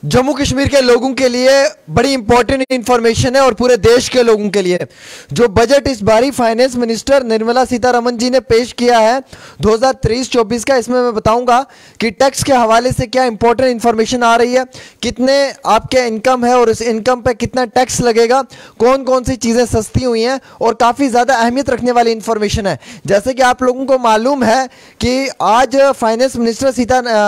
जम्मू कश्मीर के लोगों के लिए बड़ी इंपॉर्टेंट इंफॉर्मेशन है और पूरे देश के लोगों के लिए जो बजट इस बारी फाइनेंस मिनिस्टर निर्मला सीतारमण जी ने पेश किया है 2023-24 का। इसमें मैं बताऊंगा कि टैक्स के हवाले से क्या इंपॉर्टेंट इंफॉर्मेशन आ रही है, कितने आपके इनकम है और उस इनकम पे कितना टैक्स लगेगा, कौन कौन सी चीज़ें सस्ती हुई हैं और काफ़ी ज़्यादा अहमियत रखने वाली इंफॉर्मेशन है। जैसे कि आप लोगों को मालूम है कि आज फाइनेंस मिनिस्टर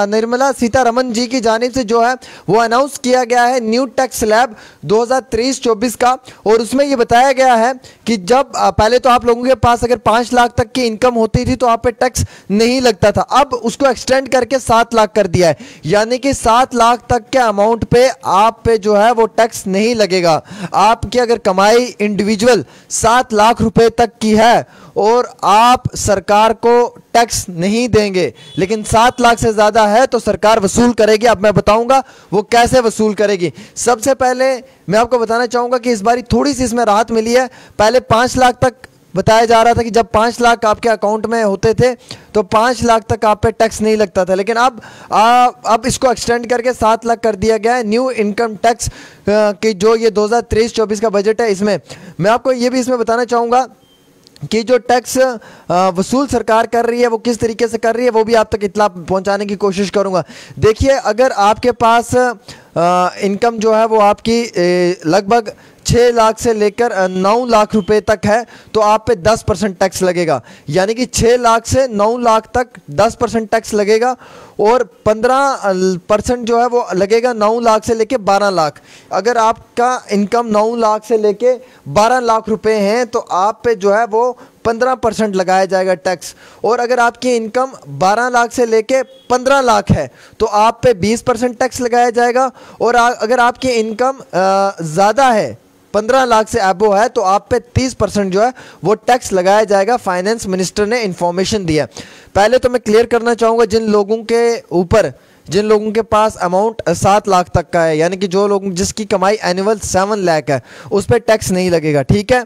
निर्मला सीतारमण जी की जानिब से जो है वो अनाउंस किया गया है न्यू टैक्स स्लैब 2023-24 का। और उसमें यह बताया गया है कि जब पहले तो आप लोगों के पास अगर 5 लाख तक की इनकम होती थी तो आप पे टैक्स नहीं लगता था, अब उसको एक्सटेंड करके 7 लाख कर दिया है, यानी कि 7 लाख तक के अमाउंट पे आप पे जो है वो टैक्स नहीं लगेगा। आपकी अगर कमाई इंडिविजुअल 7 लाख रुपए तक की है और आप सरकार को टैक्स नहीं देंगे, लेकिन 7 लाख से ज्यादा है तो सरकार वसूल करेगी। अब मैं बताऊंगा वो कैसे वसूल करेगी। सबसे पहले मैं आपको बताना चाहूंगा कि इस बारी थोड़ी सी इसमें राहत मिली है। पहले 5 लाख तक बताया जा रहा था कि जब 5 लाख आपके अकाउंट में होते थे तो 5 लाख तक आप पे टैक्स नहीं लगता था, लेकिन अब इसको एक्सटेंड करके 7 लाख कर दिया गया है। न्यू इनकम टैक्स की जो ये 2023-24 का बजट है, इसमें मैं आपको ये भी इसमें बताना चाहूँगा कि जो टैक्स वसूल सरकार कर रही है वो किस तरीके से कर रही है, वो भी आप तक इत्तला पहुंचाने की कोशिश करूंगा। देखिए, अगर आपके पास इनकम जो है वो आपकी लगभग 6 लाख से लेकर 9 लाख रुपए तक है तो आप पे 10% टैक्स लगेगा, यानी कि 6 लाख से 9 लाख तक 10% टैक्स लगेगा और 15% जो है वो लगेगा 9 लाख से लेके 12 लाख। अगर आपका इनकम 9 लाख से लेके 12 लाख रुपए हैं तो आप पे जो है वो 15% लगाया जाएगा टैक्स। और अगर आपकी इनकम 12 लाख से लेके 15 लाख है तो आप पे 20% टैक्स लगाया जाएगा। और अगर आपकी इनकम ज़्यादा है, 15 लाख से अबो है, तो आप पे 30% जो है वो टैक्स लगाया जाएगा। फाइनेंस मिनिस्टर ने इंफॉर्मेशन दिया। पहले तो मैं क्लियर करना चाहूँगा जिन लोगों के पास अमाउंट 7 लाख तक का है, यानी कि जो लोग जिसकी कमाई एनुअल 7 लाख है, उस पर टैक्स नहीं लगेगा, ठीक है।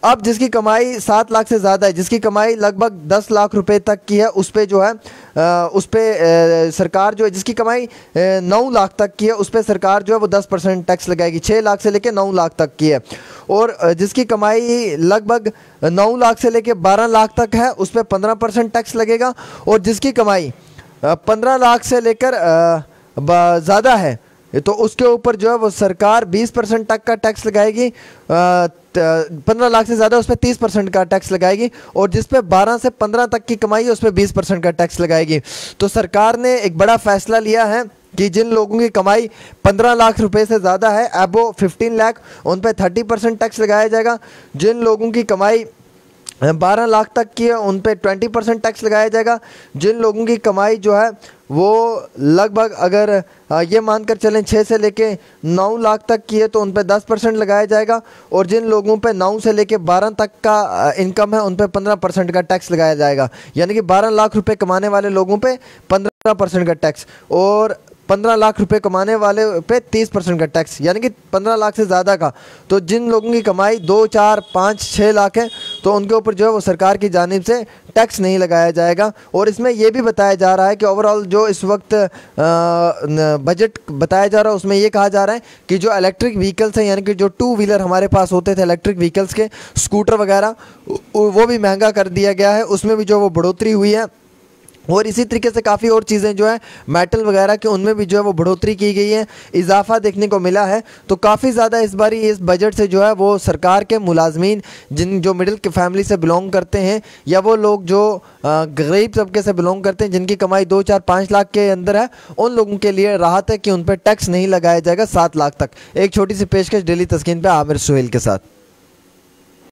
अब जिसकी कमाई 7 लाख से ज़्यादा है, जिसकी कमाई लगभग 10 लाख रुपए तक की है, उस पर जो है सरकार जो है, जिसकी कमाई 9 लाख तक की है, उस पर सरकार जो है वो 10% टैक्स लगाएगी। 6 लाख से लेकर 9 लाख तक की है। और जिसकी कमाई लगभग 9 लाख से लेकर 12 लाख तक है, उस पर 15% टैक्स लगेगा। और जिसकी कमाई 15 लाख से लेकर ज़्यादा है तो उसके ऊपर जो है वो सरकार 20% तक का टैक्स लगाएगी। 15 लाख से ज़्यादा उस पर 30% का टैक्स लगाएगी। और जिस पे 12 से 15 तक की कमाई है उस पर 20% का टैक्स लगाएगी। तो सरकार ने एक बड़ा फैसला लिया है कि जिन लोगों की कमाई 15 लाख रुपए से ज़्यादा है, अबो 15 लाख, उन पर 30% टैक्स लगाया जाएगा। जिन लोगों की कमाई 12 लाख तक की है उन पे 20% टैक्स लगाया जाएगा। जिन लोगों की कमाई जो है वो लगभग अगर ये मानकर चलें 6 से लेके 9 लाख तक की है तो उन पे 10% लगाया जाएगा। और जिन लोगों पे 9 से लेके 12 तक का इनकम है उन पे 15% का टैक्स लगाया जाएगा, यानी कि 12 लाख रुपए कमाने वाले लोगों पे 15% का टैक्स और 15 लाख रुपए कमाने वाले पे 30% का टैक्स, यानी कि 15 लाख से ज़्यादा का। तो जिन लोगों की कमाई 2, 4, 5, 6 लाख है तो उनके ऊपर जो है वो सरकार की जानिब से टैक्स नहीं लगाया जाएगा। और इसमें यह भी बताया जा रहा है कि ओवरऑल जो इस वक्त बजट बताया जा रहा है उसमें ये कहा जा रहा है कि जो इलेक्ट्रिक व्हीकल्स हैं, यानी कि जो 2 व्हीलर हमारे पास होते थे इलेक्ट्रिक व्हीकल्स के, स्कूटर वगैरह, वो भी महंगा कर दिया गया है, उसमें भी जो वो बढ़ोतरी हुई है। और इसी तरीके से काफ़ी और चीज़ें जो है मेटल वगैरह के, उनमें भी जो है वो बढ़ोतरी की गई है, इजाफा देखने को मिला है। तो काफ़ी ज़्यादा इस बारी इस बजट से जो है वो सरकार के मुलाजमीन जो मिडिल फैमिली से बिलोंग करते हैं या वो लोग जो गरीब तबके से बिलोंग करते हैं जिनकी कमाई 2, 4, 5 लाख के अंदर है, उन लोगों के लिए राहत है कि उन पर टैक्स नहीं लगाया जाएगा 7 लाख तक। एक छोटी सी पेशकश डेली तस्कीन पे आमिर सुहेल के साथ।